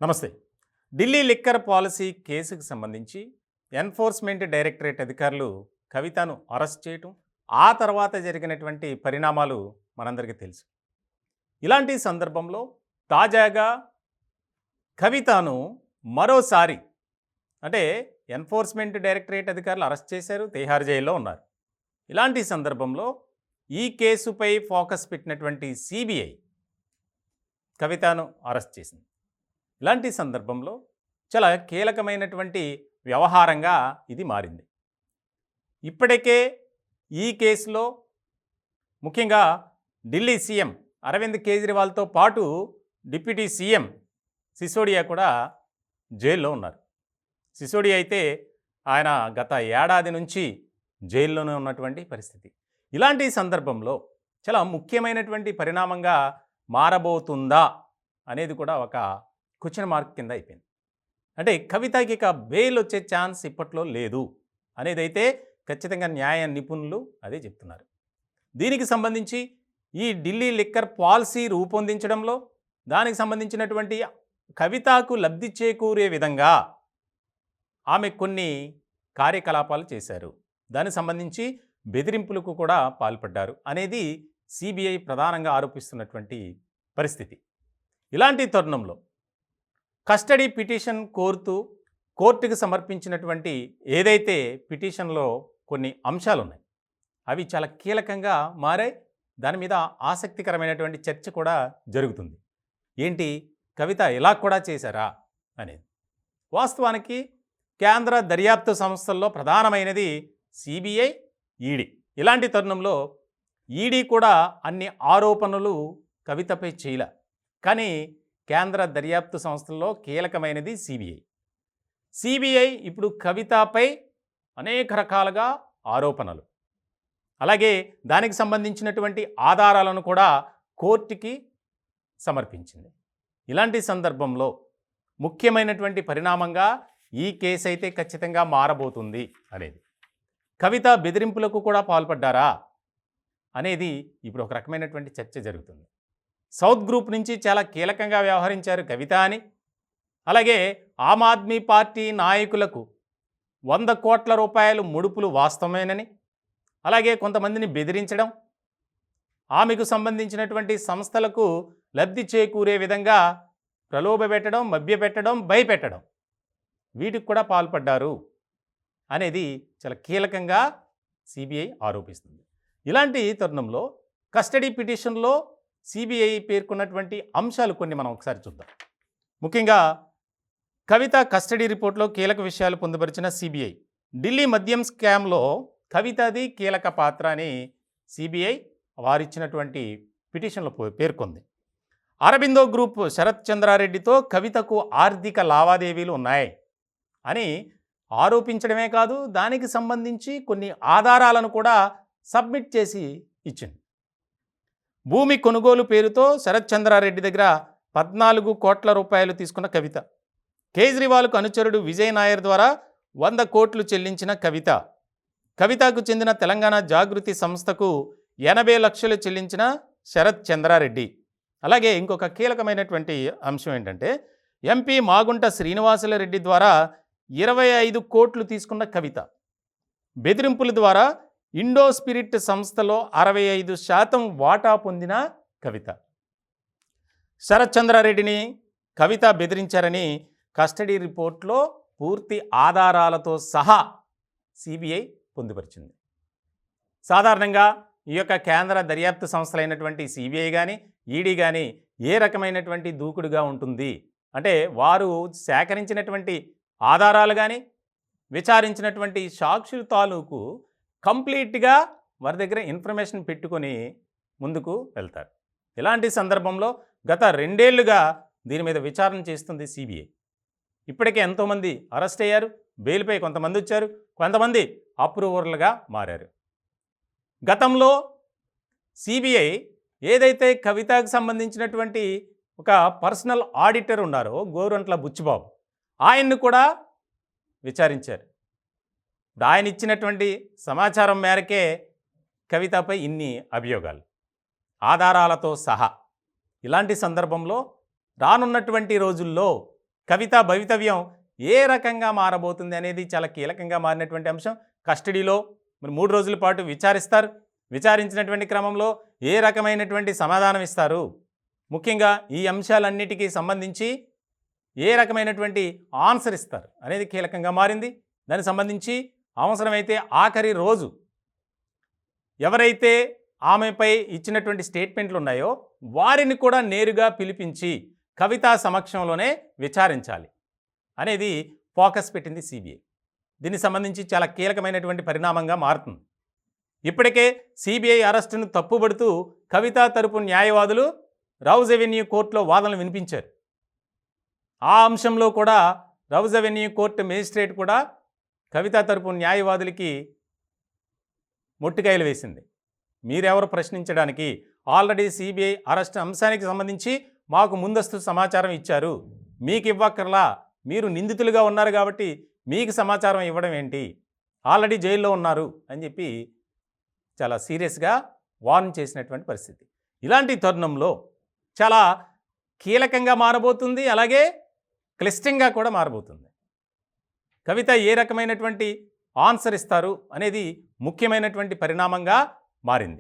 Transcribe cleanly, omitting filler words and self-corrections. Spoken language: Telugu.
నమస్తే. ఢిల్లీ లిక్కర్ పాలసీ కేసుకు సంబంధించి ఎన్ఫోర్స్మెంట్ డైరెక్టరేట్ అధికారులు కవితను అరెస్ట్ చేయటం, ఆ తర్వాత జరిగినటువంటి పరిణామాలు మనందరికీ తెలుసు. ఇలాంటి సందర్భంలో తాజాగా కవితను మరోసారి అంటే ఎన్ఫోర్స్మెంట్ డైరెక్టరేట్ అధికారులు అరెస్ట్ చేశారు, తిహార్ జైల్లో ఉన్నారు. ఇలాంటి సందర్భంలో ఈ కేసుపై ఫోకస్ పెట్టినటువంటి సిబిఐ కవితను అరెస్ట్ చేసింది. ఇలాంటి సందర్భంలో చాలా కీలకమైనటువంటి వ్యవహారంగా ఇది మారింది. ఇప్పటికే ఈ కేసులో ముఖ్యంగా ఢిల్లీ సీఎం అరవింద్ కేజ్రీవాల్తో పాటు డిప్యూటీ సీఎం సిసోడియా కూడా జైల్లో ఉన్నారు. సిసోడియా అయితే ఆయన గత ఏడాది నుంచి జైల్లోనే ఉన్నటువంటి పరిస్థితి. ఇలాంటి సందర్భంలో చాలా ముఖ్యమైనటువంటి పరిణామంగా మారబోతుందా అనేది కూడా ఒక క్వశ్చన్ మార్క్ కింద అయిపోయింది. అంటే కవితకి ఇక బెయిల్ వచ్చే ఛాన్స్ ఇప్పట్లో లేదు అనేదైతే ఖచ్చితంగా న్యాయ నిపుణులు అదే చెప్తున్నారు. దీనికి సంబంధించి ఈ ఢిల్లీ లిక్కర్ పాలసీ రూపొందించడంలో దానికి సంబంధించినటువంటి కవితకు లబ్ధి చేకూరే విధంగా ఆమె కొన్ని కార్యకలాపాలు చేశారు, దానికి సంబంధించి బెదిరింపులకు కూడా పాల్పడ్డారు అనేది సిబిఐ ప్రధానంగా ఆరోపిస్తున్నటువంటి పరిస్థితి. ఇలాంటి తరుణంలో కస్టడీ పిటిషన్ కోరుతూ కోర్టుకు సమర్పించినటువంటి ఏదైతే పిటిషన్లో కొన్ని అంశాలు ఉన్నాయి, అవి చాలా కీలకంగా మారాయి. దాని మీద ఆసక్తికరమైనటువంటి చర్చ కూడా జరుగుతుంది. ఏంటి, కవిత ఇలా కూడా చేశారా అనేది. వాస్తవానికి కేంద్ర దర్యాప్తు సంస్థల్లో ప్రధానమైనది సిబిఐ, ఈడీ. ఇలాంటి తరుణంలో ఈడీ కూడా అన్ని ఆరోపణలు కవితపై చేయలే. కానీ కేంద్ర దర్యాప్తు సంస్థల్లో కీలకమైనది సిబిఐ. సిబిఐ ఇప్పుడు కవితపై అనేక రకాలుగా ఆరోపణలు, అలాగే దానికి సంబంధించినటువంటి ఆధారాలను కూడా కోర్టుకి సమర్పించింది. ఇలాంటి సందర్భంలో ముఖ్యమైనటువంటి పరిణామంగా ఈ కేసు అయితే ఖచ్చితంగా మారబోతుంది అనేది. కవిత బెదిరింపులకు కూడా పాల్పడ్డారా అనేది ఇప్పుడు ఒక రకమైనటువంటి చర్చ జరుగుతుంది. సౌత్ గ్రూప్ నుంచి చాలా కీలకంగా వ్యవహరించారు కవిత అని, అలాగే ఆమ్ ఆద్మీ పార్టీ నాయకులకు 100 కోట్ల రూపాయలు ముడుపులు వాస్తవమేనని, అలాగే కొంతమందిని బెదిరించడం, ఆమెకు సంబంధించినటువంటి సంస్థలకు లబ్ధి చేకూరే విధంగా ప్రలోభపెట్టడం, మభ్యపెట్టడం, భయపెట్టడం, వీటికి కూడా పాల్పడ్డారు అనేది చాలా కీలకంగా సిబిఐ ఆరోపిస్తుంది. ఇలాంటి తరుణంలో కస్టడీ పిటిషన్లో సిబిఐ పేర్కొన్నటువంటి అంశాలు కొన్ని మనం ఒకసారి చూద్దాం. ముఖ్యంగా కవిత కస్టడీ రిపోర్ట్లో కీలక విషయాలు పొందుపరిచిన సిబిఐ, ఢిల్లీ మద్యం స్కామ్లో కవితది కీలక పాత్ర అని సిబిఐ వారిచ్చినటువంటి పిటిషన్లో పేర్కొంది. అరబిందో గ్రూప్ శరత్ చంద్రారెడ్డితో కవితకు ఆర్థిక లావాదేవీలు ఉన్నాయి అని ఆరోపించడమే కాదు, దానికి సంబంధించి కొన్ని ఆధారాలను కూడా సబ్మిట్ చేసి ఇచ్చింది. భూమి కొనుగోలు పేరుతో శరత్ చంద్రారెడ్డి దగ్గర 14 కోట్ల రూపాయలు తీసుకున్న కవిత, కేజ్రీవాల్కు అనుచరుడు విజయ్ నాయర్ ద్వారా 100 కోట్లు చెల్లించిన కవిత, కవితకు చెందిన తెలంగాణ జాగృతి సంస్థకు 80 లక్షలు చెల్లించిన శరత్ చంద్రారెడ్డి. అలాగే ఇంకొక కీలకమైనటువంటి అంశం ఏంటంటే ఎంపీ మాగుంట శ్రీనివాసులరెడ్డి ద్వారా 25 కోట్లు తీసుకున్న కవిత, బెదిరింపుల ద్వారా ఇండో స్పిరిట్ సంస్థలో 65% వాటా పొందిన కవిత. శరత్ చంద్రారెడ్డిని కవిత బెదిరించారని కస్టడీ రిపోర్ట్లో పూర్తి ఆధారాలతో సహా సిబిఐ పొందుపరిచింది. సాధారణంగా ఈ యొక్క కేంద్ర దర్యాప్తు సంస్థలైనటువంటి సిబిఐ కానీ ఈడీ కానీ ఏ రకమైనటువంటి దూకుడుగా ఉంటుంది అంటే, వారు సేకరించినటువంటి ఆధారాలు కానీ విచారించినటువంటి సాక్షుల తాలూకు కంప్లీట్గా వారి దగ్గర ఇన్ఫర్మేషన్ పెట్టుకొని ముందుకు వెళ్తారు. ఇలాంటి సందర్భంలో గత 2 ఏళ్లుగా దీని మీద విచారణ చేస్తుంది సిబిఐ. ఇప్పటికే ఎంతోమంది అరెస్ట్ అయ్యారు, బెయిల్పై కొంతమంది వచ్చారు, కొంతమంది అప్రూవర్లుగా మారారు. గతంలో సిబిఐ ఏదైతే కవితకు సంబంధించినటువంటి ఒక పర్సనల్ ఆడిటర్ ఉన్నారో గోరంట్ల బుచ్చిబాబు, ఆయన్ని కూడా విచారించారు. ఆయన ఇచ్చినటువంటి సమాచారం మేరకే కవితపై ఇన్ని అభియోగాలు, ఆధారాలతో సహా. ఇలాంటి సందర్భంలో రానున్నటువంటి రోజుల్లో కవిత భవితవ్యం ఏ రకంగా మారబోతుంది అనేది చాలా కీలకంగా మారినటువంటి అంశం. కస్టడీలో మరి 3 రోజుల పాటు విచారిస్తారు. విచారించినటువంటి క్రమంలో ఏ రకమైనటువంటి సమాధానం ఇస్తారు, ముఖ్యంగా ఈ అంశాలన్నిటికీ సంబంధించి ఏ రకమైనటువంటి ఆన్సర్ ఇస్తారు అనేది కీలకంగా మారింది. దానికి సంబంధించి అవసరమైతే ఆఖరి రోజు ఎవరైతే ఆమెపై ఇచ్చినటువంటి స్టేట్మెంట్లు ఉన్నాయో వారిని కూడా నేరుగా పిలిపించి కవిత సమక్షంలోనే విచారించాలి అనేది ఫోకస్ పెట్టింది సిబిఐ. దీనికి సంబంధించి చాలా కీలకమైనటువంటి పరిణామంగా మారుతుంది. ఇప్పటికే సిబిఐ అరెస్టును తప్పుబడుతూ కవిత తరపు న్యాయవాదులు రౌజ్ అవెన్యూ కోర్టులో వాదనలు వినిపించారు. ఆ అంశంలో కూడా రౌజ్ అవెన్యూ కోర్టు మేజిస్ట్రేట్ కూడా కవిత తరపు న్యాయవాదులకి మొట్టికాయలు వేసింది. మీరెవరు ప్రశ్నించడానికి, ఆల్రెడీ సిబిఐ అరెస్ట్ అంశానికి సంబంధించి మాకు ముందస్తు సమాచారం ఇచ్చారు, మీకు ఇవ్వక్కర్లా, మీరు నిందితులుగా ఉన్నారు కాబట్టి మీకు సమాచారం ఇవ్వడం ఏంటి, ఆల్రెడీ జైల్లో ఉన్నారు అని చెప్పి చాలా సీరియస్గా వార్న్ చేసినటువంటి పరిస్థితి. ఇలాంటి తరుణంలో చాలా కీలకంగా మారబోతుంది, అలాగే క్లిష్టంగా కూడా మారబోతుంది. కవిత ఏ రకమైనటువంటి ఆన్సర్ ఇస్తారు అనేది ముఖ్యమైనటువంటి పరిణామంగా మారింది.